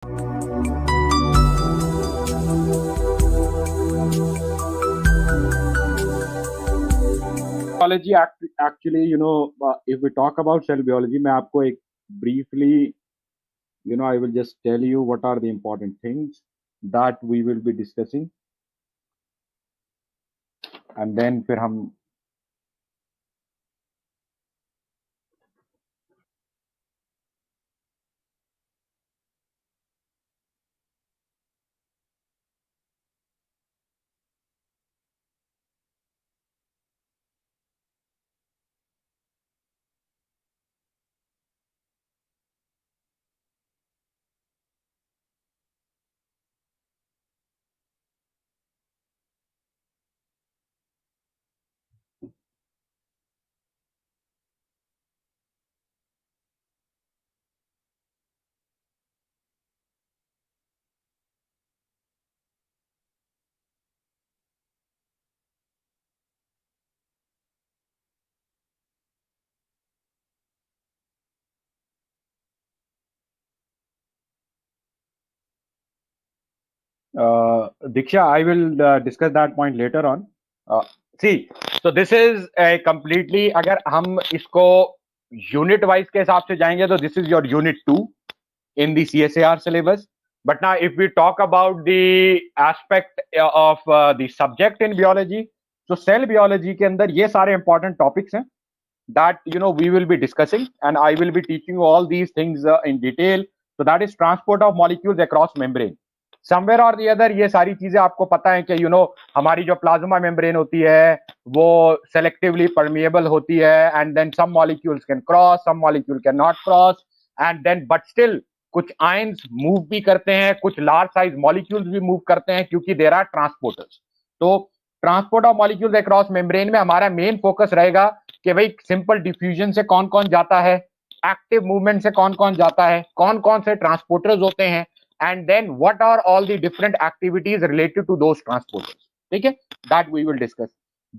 biology actually, if we talk about cell biology, मैं आपको एक briefly, I will just tell you what are the important things that we will be discussing, and then फिर हम Diksha, I will discuss that point later on. See, so this is a completely, अगर हम इसको unit wise के हिसाब से जाएंगे तो this is your unit 2 in the CSAR syllabus. But now if we talk about the aspect of the subject in biology, so cell biology के अंदर ये सारे important topics हैं that we will be discussing, and I will be teaching you all these things in detail. So that is transport of molecules across membrane. Somewhere और the other ये सारी चीजें आपको पता है कि हमारी जो प्लाज्मा मेम्ब्रेन होती है वो सेलेक्टिवली परमिएबल होती है, and then some molecules can cross, some molecule can not cross, and then but still कुछ आयंस मूव भी करते हैं, कुछ लार्ज साइज मॉलिक्यूल्स भी मूव करते हैं क्योंकि देयर आर ट्रांसपोर्टर्स. तो transport of molecules across membrane में हमारा मेन फोकस रहेगा कि भाई सिंपल डिफ्यूजन से कौन कौन जाता है, एक्टिव मूवमेंट से कौन कौन जाता है, कौन कौन से ट्रांसपोर्टर्स होते हैं, and then what are all the different activities related to those transporters. ठीक है, that we will discuss.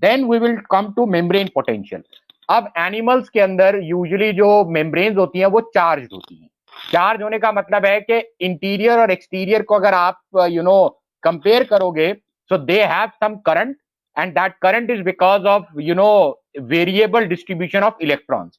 Then we will come to membrane potential. अब एनिमल्स के अंदर यूजुअली जो मेम्ब्रेन्स होती हैं वो चार्ज होती हैं. चार्ज होने का मतलब है कि इंटीरियर और एक्सटीरियर को अगर आप कंपेयर करोगे, so they have some current, and that current is because of variable distribution of electrons.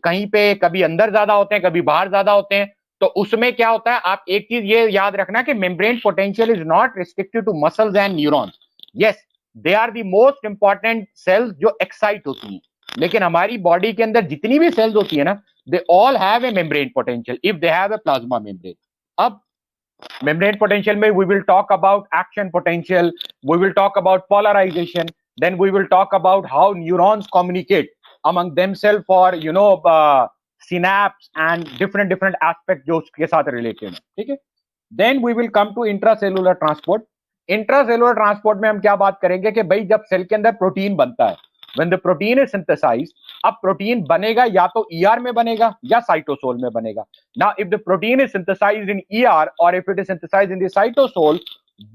कहीं पे कभी अंदर ज्यादा होते हैं, कभी बाहर ज्यादा होते हैं. तो उसमें क्या होता है, आप एक चीज ये याद रखना कि membrane potential is not restricted to muscles and neurons. Yes, they are the most important cells जो एक्साइट होती हैं, लेकिन हमारी बॉडी के अंदर जितनी भी सेल्स होती है ना, they all have a membrane potential if they have a plasma membrane. अब membrane potential में we will talk about action potential, we will talk about polarization, then we will talk about how neurons communicate among themselves for synapse and different aspects जो उसके साथ related है. ठीक है, then we will come to intracellular transport. Intracellular transport में हम क्या बात करेंगे कि भाई जब सेल के अंदर प्रोटीन बनता है, when the protein is synthesized, अब प्रोटीन बनेगा या तो ER में बनेगा या साइटोसोल में बनेगा. Now if the protein is synthesized in ER or if it is synthesized in the cytosol,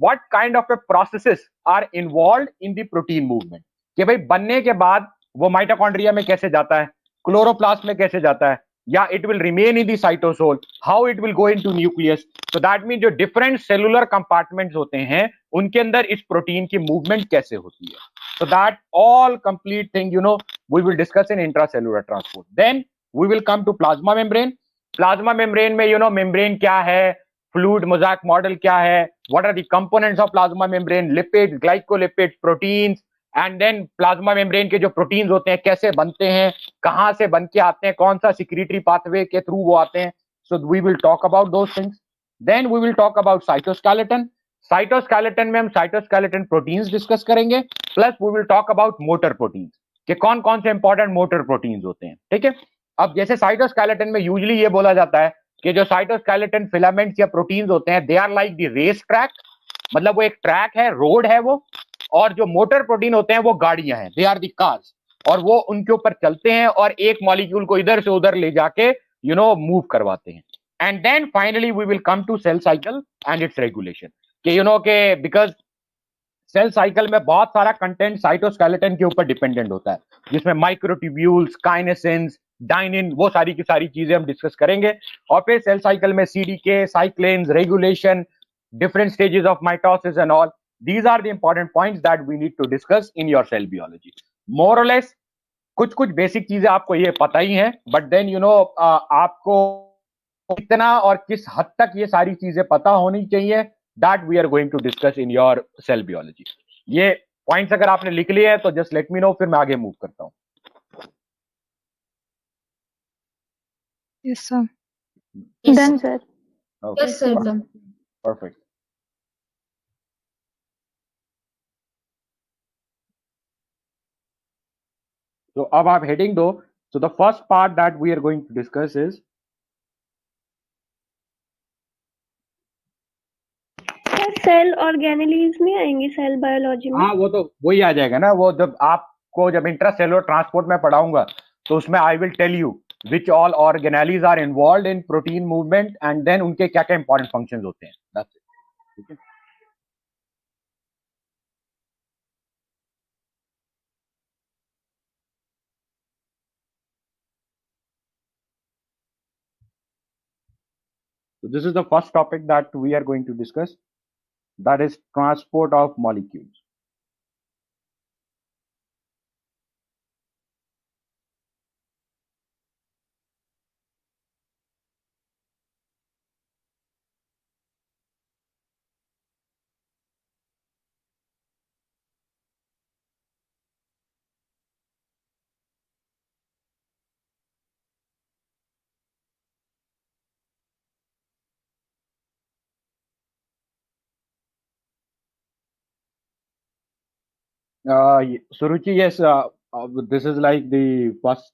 what kind of a processes are involved in the protein movement? कि भाई बनने के बाद वो माइटोकॉन्ड्रिया में कैसे जाता है, क्लोरोप्लास्ट में कैसे जाता है, या it will remain in the cytosol, how it will go into nucleus. So that mean जो डिफरेंट सेलुलर कंपार्टमेंट्स होते हैं उनके अंदर इस प्रोटीन की मूवमेंट कैसे होती है. So that all complete thing we will discuss in intracellular transport. Then we will come to plasma membrane. Plasma membrane में membrane क्या है, fluid mosaic model क्या है, what are the components of plasma membrane, lipids, glycolipids, proteins, and then plasma membrane के जो proteins होते हैं कैसे बनते हैं, कहाँ से बन के आते हैं, कौन सा secretory pathway के through वो आते हैं. So we will talk about those things. Then we will talk about cytoskeleton. Cytoskeleton में हम साइटोस्केलेटन प्रोटीन्स डिस्कस करेंगे, plus we will talk about motor proteins कि कौन कौन से इंपॉर्टेंट मोटर प्रोटीन्स होते हैं. ठीक है, अब जैसे साइटोस्केलेटन में यूजुअली ये बोला जाता है कि जो साइटोस्केलेटन फिलामेंट्स या प्रोटीन्स होते हैं they are like the race track, मतलब वो एक ट्रैक है, रोड है वो, और जो मोटर प्रोटीन होते हैं वो गाड़ियां हैं, दे आर द कार्स, और वो उनके ऊपर चलते हैं और एक मॉलिक्यूल को इधर से उधर ले जाके मूव करवाते हैं. And then finally we will come to cell cycle and its regulation कि के बिकॉज सेल साइकिल में बहुत सारा कंटेंट साइटोस्केलेटन के ऊपर डिपेंडेंट होता है, जिसमें माइक्रोट्यूब्यूल्स, काइनेसिन्स, डाइनिन, वो सारी की सारी चीजें हम डिस्कस करेंगे। और फिर सेल साइकिल में CDK, cyclins, regulation, different stages of mitosis and all, these are the important points that we need to discuss in your cell biology. More or less कुछ कुछ बेसिक चीजें आपको ये पता ही हैं, बट देन यू नो आपको कितना और किस हद तक ये सारी चीजें पता होनी चाहिए, that we are going to discuss in your cell biology. ये पॉइंट्स अगर आपने लिख लिए हैं तो जस्ट लेट मी नो, फिर मैं आगे मूव करता हूँ। Yes, sir. Done, sir. Okay. Yes, sir. Done. Perfect. So अब आप हेडिंग दो। So the first part that we are going to discuss is cell organelles में आएंगे, सेल बायोलॉजी में। हाँ, वो तो वही आ जाएगा ना, वो जब आपको जब इंट्रासेलुलर ट्रांसपोर्ट में पढ़ाऊंगा तो उसमें I will tell you which all organelles are involve in protein movement and then उनके क्या क्या इंपॉर्टेंट फंक्शंस होते हैं। That's it. ठीक है। So this is the first topic that we are going to discuss, that is transport of molecules. Suruchi, yes, this is like the first.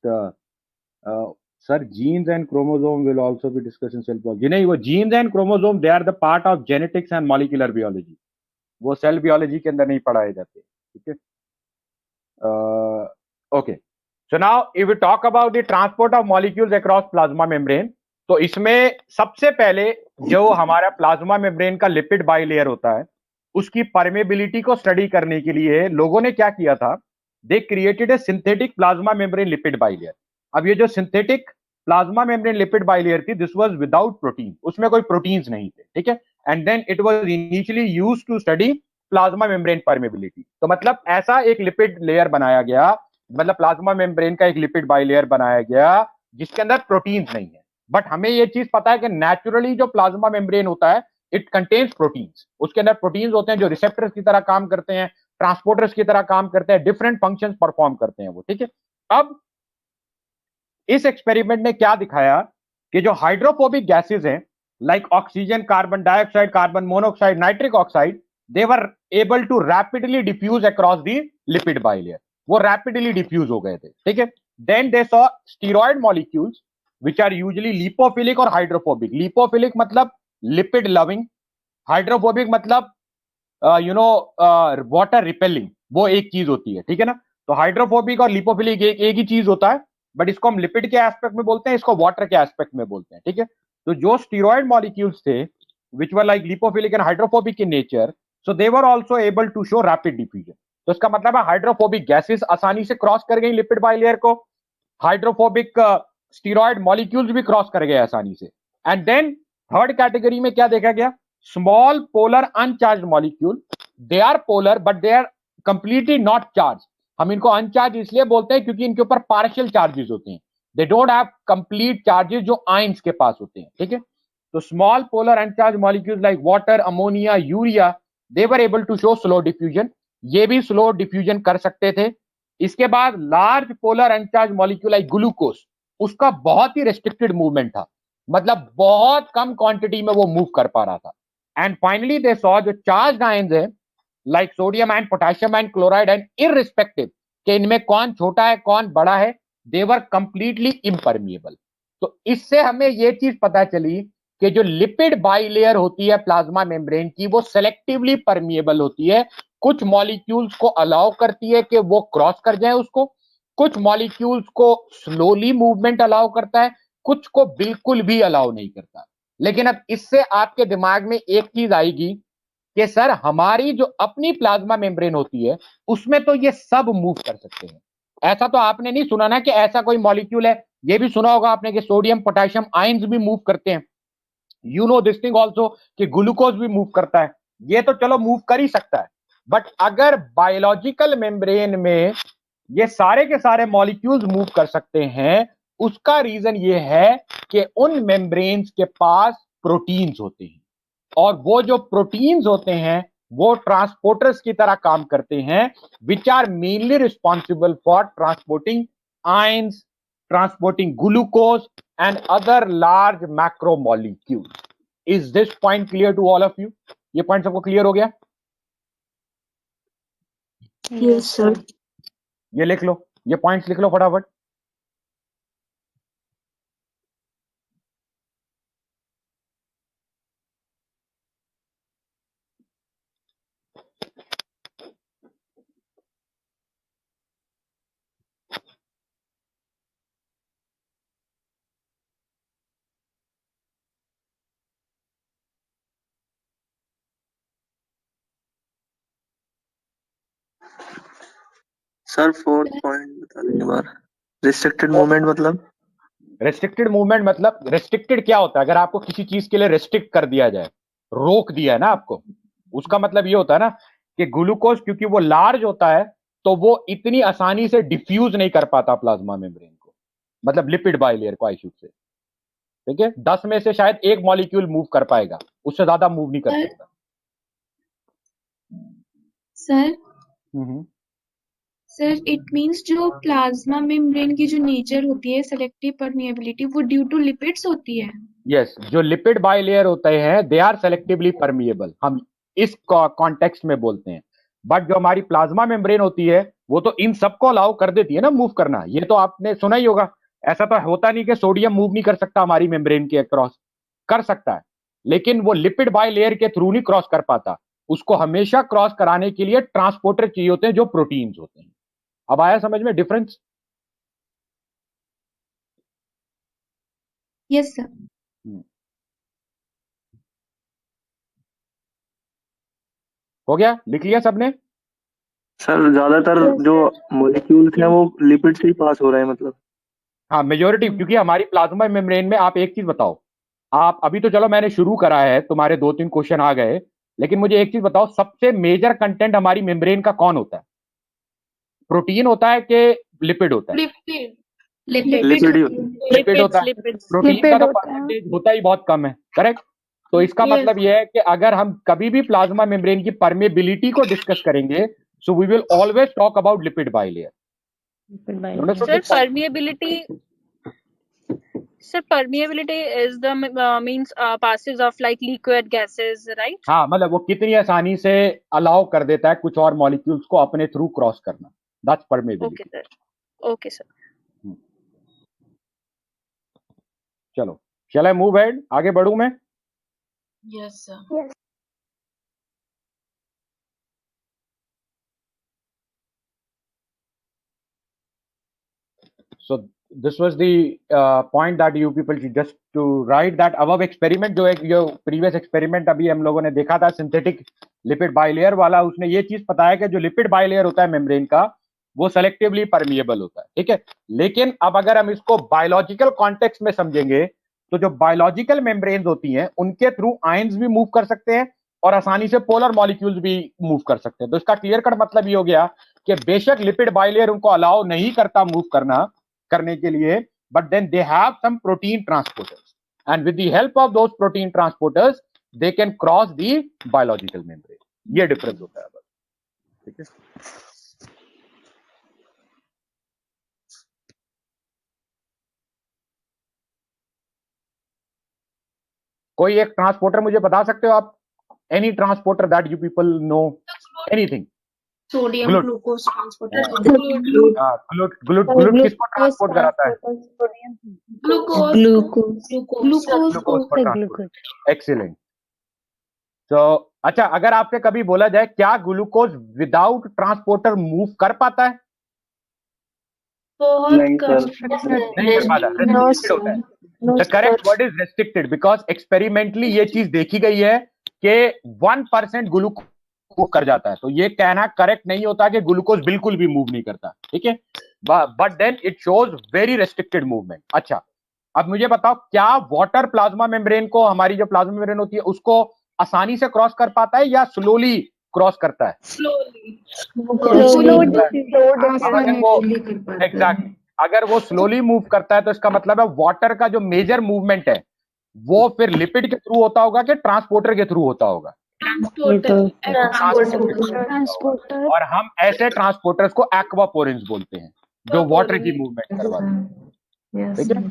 Sir, genes and chromosome will also be discussed in cell biology. नहीं, वो genes and chromosome they are the part of genetics and molecular biology. वो cell biology के अंदर नहीं पढ़ाए जाते, ठीक है? Okay. So now if we talk about the transport of molecules across plasma membrane, तो इसमें सबसे पहले जो हमारा प्लाज्मा मेम्ब्रेन का लिपिड बाइलेयर होता है उसकी परमेबिलिटी को स्टडी करने के लिए लोगों ने क्या किया था, they created a synthetic plasma membrane lipid bilayer. अब ये जो synthetic plasma membrane lipid bilayer थी, दिस वाज विदाउट प्रोटीन, उसमें कोई प्रोटीन्स नहीं थे, ठीक है। And then it was initially used to study plasma membrane permeability. तो मतलब ऐसा एक लिपिड लेयर बनाया गया, मतलब प्लाज्मा मेम्ब्रेन का एक लिपिड बाइलेयर बनाया गया जिसके अंदर प्रोटीन्स नहीं है। बट हमें ये चीज पता है कि नेचुरली जो प्लाज्मा मेम्ब्रेन होता है इट कंटेन्स प्रोटीन्स, उसके अंदर प्रोटीन्स होते हैं जो रिसेप्टर्स की तरह काम करते हैं, ट्रांसपोर्टर्स की तरह काम करते हैं, डिफरेंट फंक्शंस परफॉर्म करते हैं वो, ठीक है। अब इस एक्सपेरिमेंट ने क्या दिखाया कि जो हाइड्रोफोबिक गैसेस हैं like oxygen, carbon dioxide, carbon monoxide, nitric oxide, they were able to rapidly diffuse across the lipid bilayer, वो रैपिडली डिफ्यूज हो गए थे, ठीक है। Then they saw steroid molecules which are usually lipophilic और hydrophobic. Lipophilic मतलब lipid loving, hydrophobic मतलब water repelling, वो एक चीज होती है, ठीक है ना। तो हाइड्रोफोबिक और लिपोफिलिक एक ही चीज होता है, बट इसको हम लिपिड के एस्पेक्ट में बोलते हैं, इसको वाटर के एस्पेक्ट में बोलते हैं, ठीक है। तो जो स्टीरॉयड मॉलिक्यूल्स थे which were like lipophilic and hydrophobic in nature, so they were also able to show rapid diffusion. तो इसका मतलब है हाइड्रोफोबिक गैसेस आसानी से क्रॉस कर गई लिपिड बाइलेयर को, हाइड्रोफोबिक स्टीरॉयड मॉलिक्यूल्स भी क्रॉस कर गए आसानी से। एंड देन थर्ड कैटेगरी में क्या देखा गया, small polar uncharged molecule, they are polar but they are completely not charge. हम इनको अनचार्ज इसलिए बोलते हैं क्योंकि इनके ऊपर पार्शियल चार्जेस होते हैं, they don't have complete charges जो आयंस के पास होते हैं, ठीक है। तो small polar uncharged molecule like water, ammonia, urea, they were able to show slow diffusion, ये भी स्लो डिफ्यूजन कर सकते थे। इसके बाद large polar uncharged molecule like glucose, उसका बहुत ही रेस्ट्रिक्टेड मूवमेंट था, मतलब बहुत कम क्वांटिटी में वो मूव कर पा रहा था। एंड फाइनली दे सॉ जो चार्ज्ड आयंस है like sodium ion, potassium ion, chloride ion, irrespective कि इनमें कौन छोटा है कौन बड़ा है, दे वर कंप्लीटली इम्परमिएबल। तो इससे हमें ये चीज पता चली कि जो लिपिड बाइलेयर होती है प्लाज्मा मेम्ब्रेन की, वो सेलेक्टिवली परमिएबल होती है, कुछ मॉलिक्यूल्स को अलाउ करती है कि वो क्रॉस कर जाए उसको, कुछ मॉलिक्यूल्स को स्लोली मूवमेंट अलाउ करता है, कुछ को बिल्कुल भी अलाउ नहीं करता। लेकिन अब इससे आपके दिमाग में एक चीज आएगी कि सर हमारी जो अपनी प्लाज्मा मेम्ब्रेन होती है उसमें तो ये सब मूव कर सकते हैं। ऐसा तो आपने नहीं सुना ना कि ऐसा कोई मॉलिक्यूल है ये भी सुना होगा आपने कि सोडियम पोटेशियम आयंस भी मूव करते हैं। You know this thing also कि ग्लूकोज भी मूव करता है। ये तो चलो मूव कर ही सकता है, बट अगर बायोलॉजिकल मेम्ब्रेन में ये सारे के सारे मॉलिक्यूल्स मूव कर सकते हैं, उसका रीजन ये है कि उन मेम्ब्रेन्स के पास प्रोटीन्स होते हैं, और वो जो प्रोटीन्स होते हैं वो ट्रांसपोर्टर्स की तरह काम करते हैं, which are mainly responsible for transporting ions, transporting glucose and other large macromolecules. Is this point clear to all of you? ये पॉइंट सबको क्लियर हो गया? Yes sir. ये लिख लो, ये पॉइंट्स लिख लो फटाफट। सर 4th पॉइंट बता देंगे बार। रिस्ट्रिक्टेड मूवमेंट मतलब? रेस्ट्रिक्टेड मूवमेंट मतलब, रेस्ट्रिक्टेड क्या होता है? अगर आपको किसी चीज के लिए रेस्ट्रिक्ट कर दिया जाए, रोक दिया है ना आपको, उसका मतलब ये होता है ना कि ग्लूकोज क्योंकि वो लार्ज होता है तो वो इतनी आसानी से डिफ्यूज नहीं कर पाता प्लाज्मा मेम्ब्रेन को, मतलब लिपिड बाइलेयर को, आई शुड से। ठीक है, 10 में से शायद एक मॉलिक्यूल मूव कर पाएगा, उससे ज्यादा मूव नहीं कर सकता। Sir hmm. Sir it means जो प्लाज्मा मेम्ब्रेन की जो नेचर होती है सेलेक्टिव परमिएबिलिटी वो ड्यू टू लिपिड्स होती है। यस, जो लिपिड बाइलेयर होते हैं दे आर सेलेक्टिवली परमिएबल, हम इस कॉन्टेक्स्ट में बोलते हैं। बट जो हमारी प्लाज्मा मेम्ब्रेन होती है वो तो इन सबको अलाउ कर देती है ना मूव करना। ये तो आपने सुना ही होगा, ऐसा तो होता नहीं कि सोडियम मूव नहीं कर सकता हमारी मेम्ब्रेन के अक्रॉस, कर सकता है, लेकिन वो लिपिड बाइलेयर के थ्रू नहीं क्रॉस कर पाता। उसको हमेशा क्रॉस कराने के लिए ट्रांसपोर्टर चाहिए होते हैं जो प्रोटीन्स होते हैं। अब आया समझ में डिफरेंस? Yes sir. हो गया? लिख लिया सबने? सर ज्यादातर जो मॉलिक्यूल्स हैं वो लिपिड से ही पास हो रहे हैं मतलब? हाँ, मेजोरिटी, क्योंकि हमारी प्लाज्मा मेम्ब्रेन में, आप एक चीज बताओ, आप अभी तो चलो मैंने शुरू करा है, तुम्हारे 2-3 क्वेश्चन आ गए, लेकिन मुझे एक चीज बताओ, सबसे मेजर कंटेंट हमारी मेम्ब्रेन का कौन होता है? प्रोटीन होता है कि लिपिड होता है? लिपिड लिपिड ही लिपिड होता है। प्रोटीन का तो परसेंटेज होता ही बहुत कम है, करेक्ट? तो इसका मतलब यह है कि अगर हम कभी भी प्लाज्मा मेम्ब्रेन की परमेबिलिटी को डिस्कस करेंगे, so we will always talk about lipid bilayer. Sir, permeability is the means passes of like liquid gases, right? हाँ, मतलब वो कितनी आसानी से अलाउ कर देता है कुछ और मॉलिक्यूल्स को अपने थ्रू क्रॉस करना, that's permeability. Okay, sir. Okay, sir. चलो, शैल आई मूव हेड? आगे बढ़ूं मैं? Yes sir. So this was the point that you people should just to write that above experiment, जो एक जो previous experiment अभी हम लोगों ने देखा था synthetic lipid bilayer वाला, उसने ये चीज बताया कि जो lipid bilayer होता है मेम्ब्रेन का वो selectively permeable होता है। ठीक है, लेकिन अब अगर हम इसको बायोलॉजिकल कॉन्टेक्स्ट में समझेंगे तो जो बायोलॉजिकल मेम्ब्रेन्स होती हैं उनके थ्रू आयंस भी मूव कर सकते हैं और आसानी से पोलर मॉलिक्यूल्स भी मूव कर सकते हैं। तो इसका क्लियर कट मतलब ये हो गया कि बेशक लिपिड बाइलेयर उनको अलाउ नहीं करता मूव करने के लिए, but then they have some protein transporters, and with the help of those protein transporters they can cross the biological membrane. ये डिफरेंस होता है बस। ठीक है, कोई एक ट्रांसपोर्टर मुझे बता सकते हो आप? Any transporter that you people know, anything? Sodium glucose transporter. GLUT किसको ट्रांसपोर्ट कराता है? ग्लूकोज। एक्सीलेंट। तो अच्छा, अगर आपसे कभी बोला जाए क्या ग्लूकोज विदाउट ट्रांसपोर्टर मूव कर पाता है? नहीं सर, नहीं कर पाता, रेस्ट्रिक्टेड होता है। The correct word is restricted, because experimentally ये चीज देखी गई है कि 1% ग्लूकोज कर जाता है। तो ये कहना करेक्ट नहीं होता कि ग्लूकोज बिल्कुल भी मूव नहीं करता। ठीक है, but then it shows very restricted movement. अच्छा, अब मुझे बताओ, क्या वाटर प्लाज्मा मेम्ब्रेन को, हमारी जो प्लाज्मा मेम्ब्रेन होती है, उसको आसानी से क्रॉस कर पाता है या स्लोली क्रॉस करता है? एग्जैक्टली. अगर वो स्लोली मूव करता है तो इसका मतलब है वाटर का जो मेजर मूवमेंट है वो फिर लिपिड के थ्रू होता होगा कि ट्रांसपोर्टर के थ्रू होता होगा? ट्रांसपोर्टर. और हम ऐसे ट्रांसपोर्टर्स को एक्वापोरिन्स बोलते हैं जो वाटर की मूवमेंट करवाते हैं. ठीक है.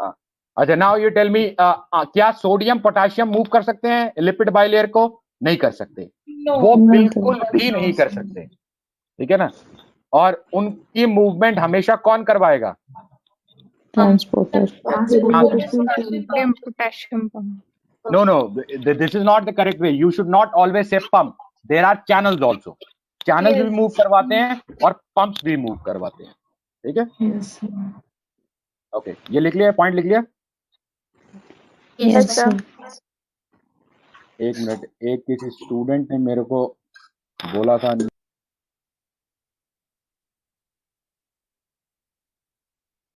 हाँ. अच्छा, नाउ यू टेल मी, क्या सोडियम पोटेशियम मूव कर सकते हैं लिपिड बाइलेयर को? नहीं कर सकते. वो बिल्कुल भी नहीं कर सकते. ठीक है ना. और उनकी मूवमेंट हमेशा कौन करवाएगा? Transporter. Potassium pump. No, this is not the correct way. You should not always say pump. There are channels also. Channels भी मूव करवाते हैं और पंप्स भी मूव करवाते हैं. ठीक है. ओके, ये लिख लिया, पॉइंट लिख लिया. Yes, sir. एक मिनट, एक किसी स्टूडेंट ने मेरे को बोला था